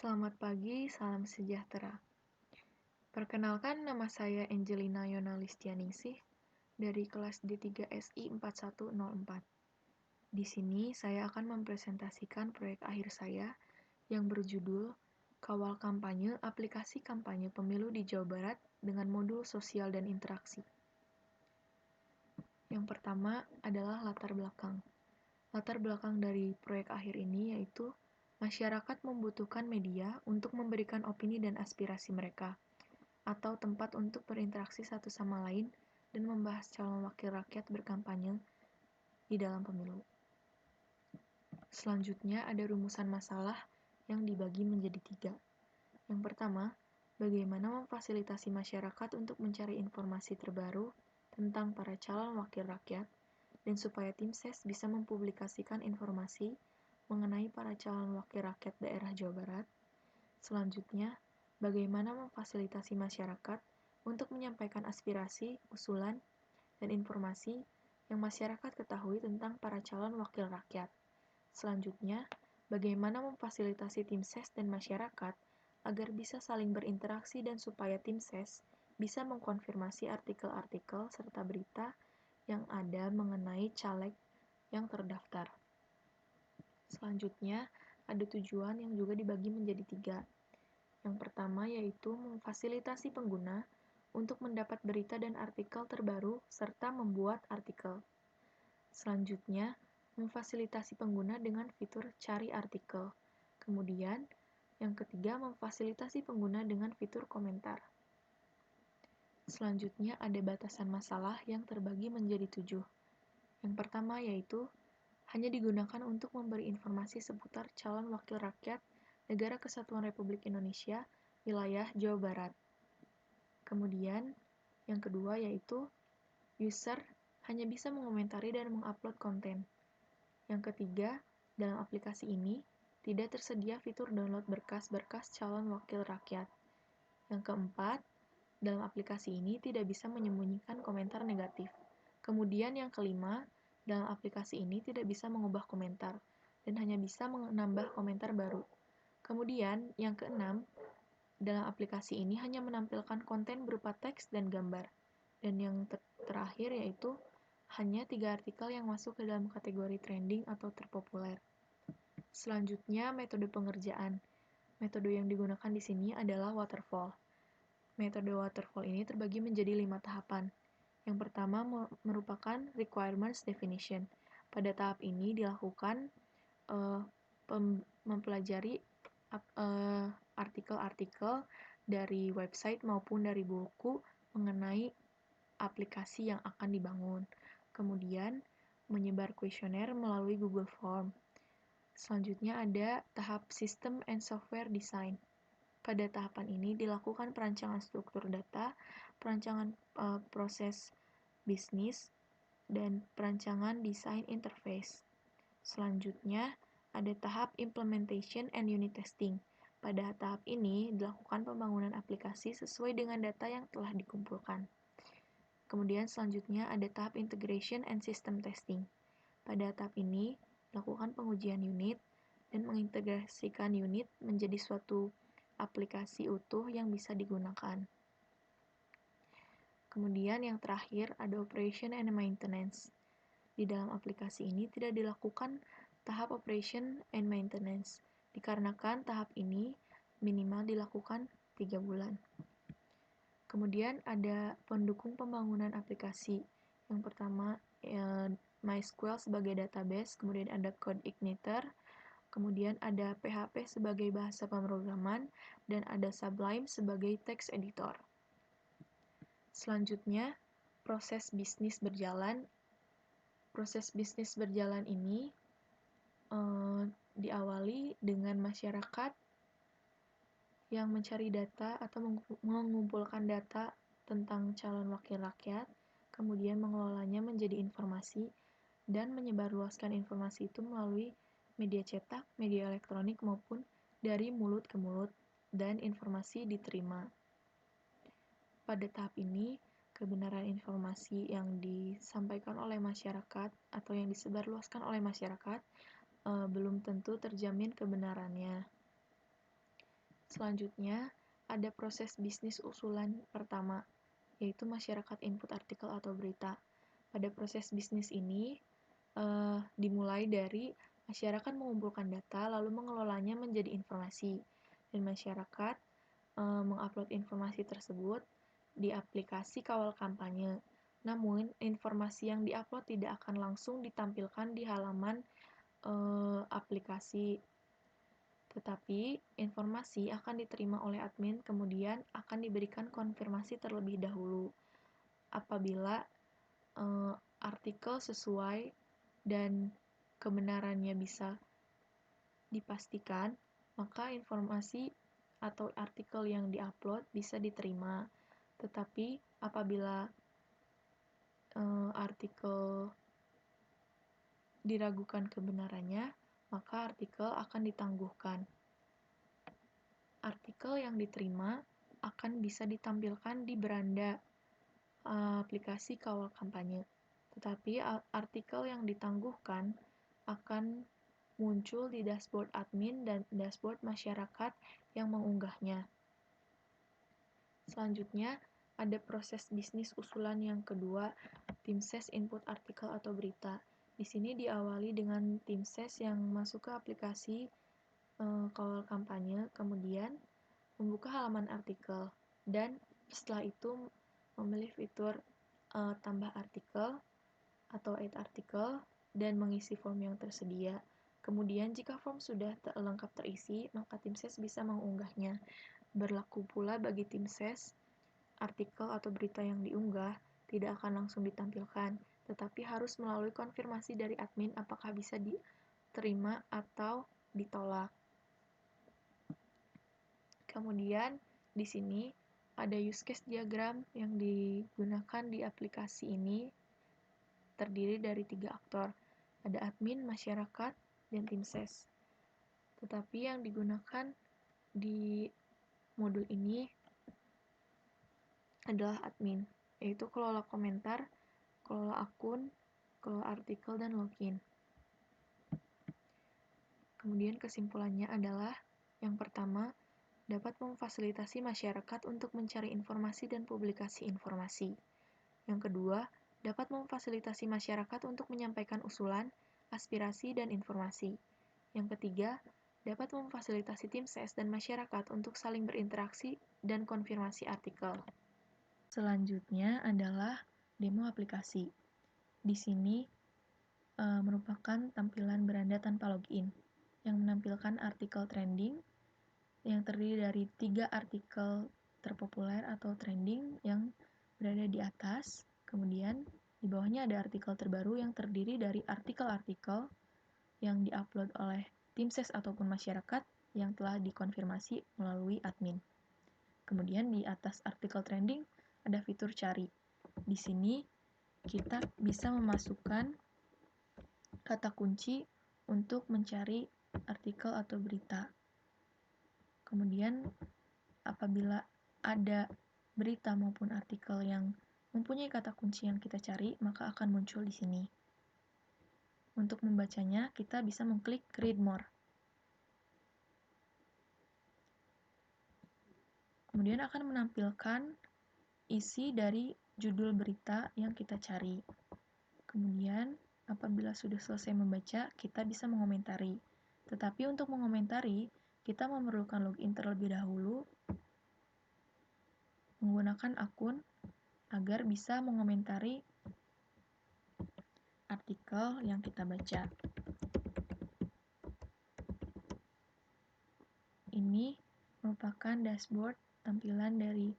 Selamat pagi, salam sejahtera. Perkenalkan, nama saya Angelina Yonalistianingsih dari kelas D3SI 4104. Di sini saya akan mempresentasikan proyek akhir saya yang berjudul Kawal Kampanye Aplikasi Kampanye Pemilu di Jawa Barat dengan Modul Sosial dan Interaksi. Yang pertama adalah latar belakang. Latar belakang dari proyek akhir ini yaitu masyarakat membutuhkan media untuk memberikan opini dan aspirasi mereka, atau tempat untuk berinteraksi satu sama lain dan membahas calon wakil rakyat berkampanye di dalam pemilu. Selanjutnya ada rumusan masalah yang dibagi menjadi 3. Yang pertama, bagaimana memfasilitasi masyarakat untuk mencari informasi terbaru tentang para calon wakil rakyat dan supaya tim SES bisa mempublikasikan informasi mengenai para calon wakil rakyat daerah Jawa Barat. Selanjutnya, bagaimana memfasilitasi masyarakat untuk menyampaikan aspirasi, usulan, dan informasi yang masyarakat ketahui tentang para calon wakil rakyat. Selanjutnya, bagaimana memfasilitasi tim SES dan masyarakat agar bisa saling berinteraksi dan supaya tim SES bisa mengkonfirmasi artikel-artikel serta berita yang ada mengenai caleg yang terdaftar. Selanjutnya, ada tujuan yang juga dibagi menjadi 3. Yang pertama yaitu memfasilitasi pengguna untuk mendapat berita dan artikel terbaru serta membuat artikel. Selanjutnya, memfasilitasi pengguna dengan fitur cari artikel. Kemudian, yang ketiga memfasilitasi pengguna dengan fitur komentar. Selanjutnya ada batasan masalah yang terbagi menjadi 7. Yang pertama yaitu hanya digunakan untuk memberi informasi seputar calon wakil rakyat Negara Kesatuan Republik Indonesia, wilayah Jawa Barat. Kemudian, yang kedua yaitu user hanya bisa mengomentari dan mengupload konten. Yang ketiga, dalam aplikasi ini tidak tersedia fitur download berkas-berkas calon wakil rakyat. Yang keempat, dalam aplikasi ini tidak bisa menyembunyikan komentar negatif. Kemudian yang kelima, dalam aplikasi ini tidak bisa mengubah komentar dan hanya bisa menambah komentar baru. Kemudian yang keenam, dalam aplikasi ini hanya menampilkan konten berupa teks dan gambar. Dan yang terakhir yaitu hanya 3 artikel yang masuk ke dalam kategori trending atau terpopuler. Selanjutnya, metode pengerjaan. Metode yang digunakan di sini adalah waterfall. Metode waterfall ini terbagi menjadi 5 tahapan. Yang pertama merupakan requirements definition. Pada tahap ini dilakukan mempelajari artikel-artikel dari website maupun dari buku mengenai aplikasi yang akan dibangun. Kemudian, menyebar kuesioner melalui Google Form. Selanjutnya ada tahap System and Software Design. Pada tahapan ini dilakukan perancangan struktur data, perancangan proses bisnis, dan perancangan desain interface. Selanjutnya, ada tahap Implementation and Unit Testing. Pada tahap ini dilakukan pembangunan aplikasi sesuai dengan data yang telah dikumpulkan. Kemudian selanjutnya ada tahap Integration and System Testing. Pada tahap ini dilakukan pengujian unit dan mengintegrasikan unit menjadi suatu aplikasi utuh yang bisa digunakan. Kemudian yang terakhir ada Operation and Maintenance. Di dalam aplikasi ini tidak dilakukan tahap Operation and Maintenance, dikarenakan tahap ini minimal dilakukan 3 bulan. Kemudian ada pendukung pembangunan aplikasi. Yang pertama, MySQL sebagai database, kemudian ada Code Igniter, kemudian ada PHP sebagai bahasa pemrograman, dan ada Sublime sebagai text editor. Selanjutnya, proses bisnis berjalan. Proses bisnis berjalan ini diawali dengan masyarakat yang mencari data atau mengumpulkan data tentang calon wakil rakyat, kemudian mengelolanya menjadi informasi, dan menyebarluaskan informasi itu melalui media cetak, media elektronik, maupun dari mulut ke mulut, dan informasi diterima. Pada tahap ini, kebenaran informasi yang disampaikan oleh masyarakat atau yang disebarluaskan oleh masyarakat belum tentu terjamin kebenarannya. Selanjutnya, ada proses bisnis usulan pertama, yaitu masyarakat input artikel atau berita. Pada proses bisnis ini, dimulai dari masyarakat mengumpulkan data, lalu mengelolanya menjadi informasi, dan masyarakat mengupload informasi tersebut di aplikasi kawal kampanye. Namun, informasi yang diupload tidak akan langsung ditampilkan di halaman aplikasi, tetapi informasi akan diterima oleh admin, kemudian akan diberikan konfirmasi terlebih dahulu. Apabila artikel sesuai dan kebenarannya bisa dipastikan, maka informasi atau artikel yang diupload bisa diterima. Tetapi apabila artikel diragukan kebenarannya, maka artikel akan ditangguhkan. Artikel yang diterima akan bisa ditampilkan di beranda aplikasi kawal kampanye. Tetapi artikel yang ditangguhkan akan muncul di dashboard admin dan dashboard masyarakat yang mengunggahnya. Selanjutnya, ada proses bisnis usulan yang kedua, tim ses input artikel atau berita. Di sini diawali dengan tim ses yang masuk ke aplikasi kawal kampanye, kemudian membuka halaman artikel, dan setelah itu memilih fitur tambah artikel atau add artikel dan mengisi form yang tersedia. Kemudian jika form sudah lengkap terisi, maka tim ses bisa mengunggahnya. Berlaku pula bagi tim ses, artikel atau berita yang diunggah tidak akan langsung ditampilkan, tetapi harus melalui konfirmasi dari admin apakah bisa diterima atau ditolak. Kemudian di sini ada use case diagram yang digunakan di aplikasi ini, terdiri dari 3 aktor, ada admin, masyarakat, dan tim ses. Tetapi yang digunakan di modul ini adalah admin, yaitu kelola komentar, kelola akun, kelola artikel, dan login. Kemudian kesimpulannya adalah, yang pertama, dapat memfasilitasi masyarakat untuk mencari informasi dan publikasi informasi. Yang kedua, dapat memfasilitasi masyarakat untuk menyampaikan usulan, aspirasi, dan informasi. Yang ketiga, dapat memfasilitasi tim ses dan masyarakat untuk saling berinteraksi dan konfirmasi artikel. Selanjutnya adalah demo aplikasi. Di sini merupakan tampilan beranda tanpa login yang menampilkan artikel trending yang terdiri dari 3 artikel terpopuler atau trending yang berada di atas. Kemudian di bawahnya ada artikel terbaru yang terdiri dari artikel-artikel yang diupload oleh tim ses ataupun masyarakat yang telah dikonfirmasi melalui admin. Kemudian di atas artikel trending ada fitur cari. Di sini kita bisa memasukkan kata kunci untuk mencari artikel atau berita. Kemudian apabila ada berita maupun artikel yang mempunyai kata kunci yang kita cari, maka akan muncul di sini. Untuk membacanya, kita bisa mengklik Read More. Kemudian akan menampilkan isi dari judul berita yang kita cari. Kemudian, apabila sudah selesai membaca, kita bisa mengomentari. Tetapi untuk mengomentari, kita memerlukan login terlebih dahulu menggunakan akun agar bisa mengomentari artikel yang kita baca. Ini merupakan dashboard tampilan dari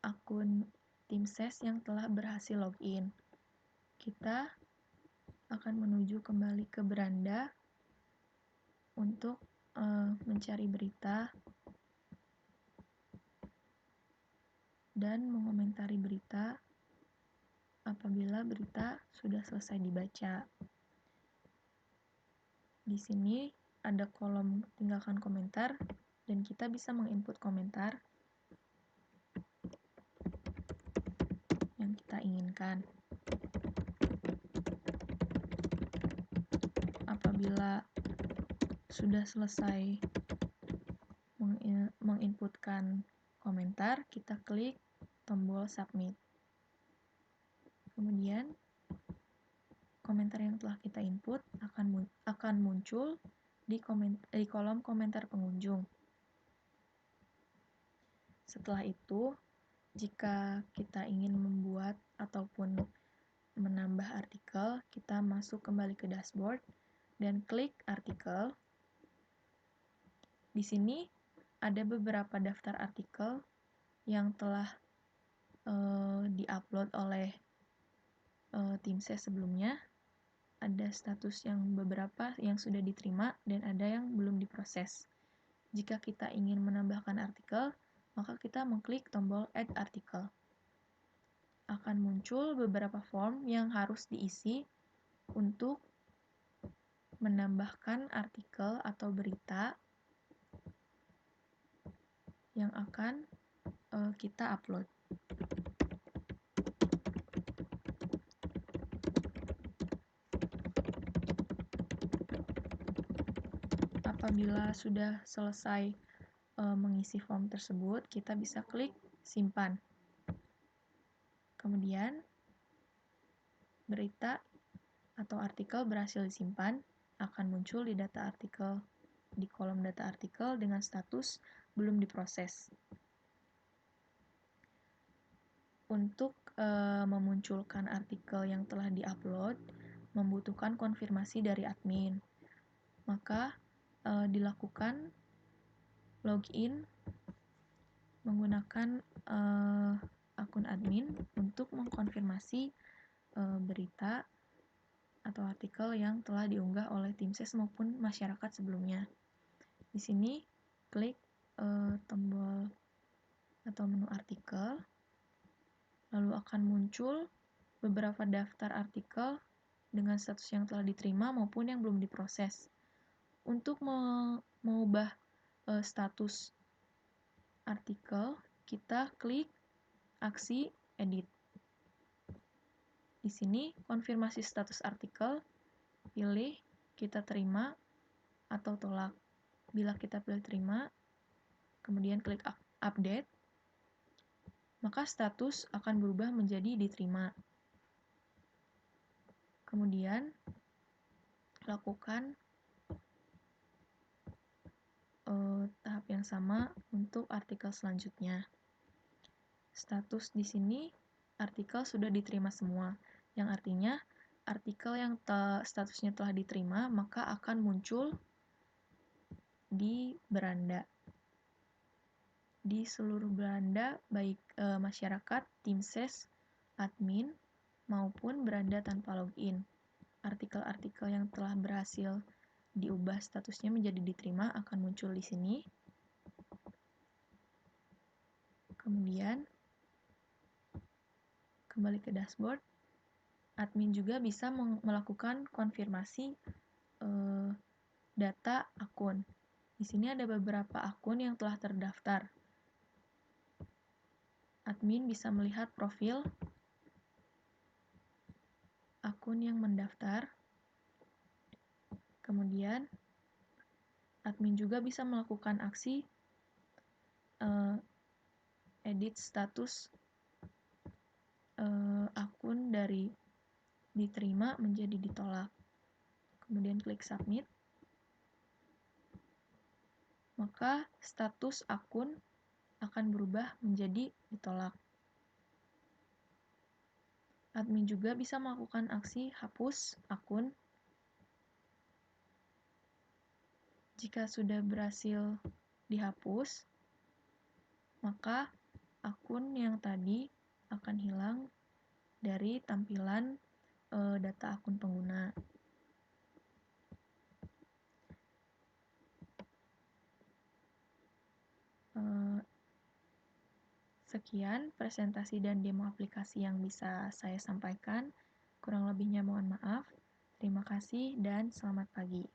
akun tim ses yang telah berhasil login. Kita akan menuju kembali ke beranda untuk mencari berita dan mengomentari berita apabila berita sudah selesai dibaca. Di sini ada kolom tinggalkan komentar dan kita bisa menginput komentar yang kita inginkan. Apabila sudah selesai menginputkan komentar, kita klik tombol submit. Kemudian komentar yang telah kita input akan muncul di kolom komentar pengunjung. Setelah itu, jika kita ingin membuat ataupun menambah artikel, kita masuk kembali ke dashboard dan klik artikel. Di sini ada beberapa daftar artikel yang telah diupload oleh tim SES sebelumnya. Ada status yang beberapa yang sudah diterima dan ada yang belum diproses. Jika kita ingin menambahkan artikel, maka kita mengklik tombol Add Article. Akan muncul beberapa form yang harus diisi untuk menambahkan artikel atau berita yang akan kita upload. Apabila sudah selesai mengisi form tersebut, kita bisa klik simpan. Kemudian, berita atau artikel berhasil disimpan, akan muncul di data artikel di kolom data artikel dengan status belum diproses. Untuk memunculkan artikel yang telah diupload, membutuhkan konfirmasi dari admin. Maka dilakukan login menggunakan akun admin untuk mengkonfirmasi berita atau artikel yang telah diunggah oleh tim SES maupun masyarakat sebelumnya. Di sini klik tombol atau menu artikel, lalu akan muncul beberapa daftar artikel dengan status yang telah diterima maupun yang belum diproses. Untuk mengubah status artikel, kita klik aksi edit. Di sini konfirmasi status artikel, pilih kita terima atau tolak. Bila kita pilih terima, kemudian klik update, maka status akan berubah menjadi diterima. Kemudian lakukan tahap yang sama untuk artikel selanjutnya. Status di sini artikel sudah diterima semua, yang artinya artikel yang statusnya telah diterima maka akan muncul di beranda. Di seluruh beranda, baik masyarakat, tim SES, admin, maupun beranda tanpa login. Artikel-artikel yang telah berhasil diubah statusnya menjadi diterima akan muncul di sini. Kemudian kembali ke dashboard. Admin juga bisa melakukan konfirmasi data akun. Di sini ada beberapa akun yang telah terdaftar. Admin bisa melihat profil akun yang mendaftar. Kemudian admin juga bisa melakukan aksi edit status akun dari diterima menjadi ditolak. Kemudian klik submit. Maka status akun akan berubah menjadi ditolak. Admin juga bisa melakukan aksi hapus akun. Jika sudah berhasil dihapus, maka akun yang tadi akan hilang dari tampilan data akun pengguna. Sekian presentasi dan demo aplikasi yang bisa saya sampaikan. Kurang lebihnya mohon maaf. Terima kasih dan selamat pagi.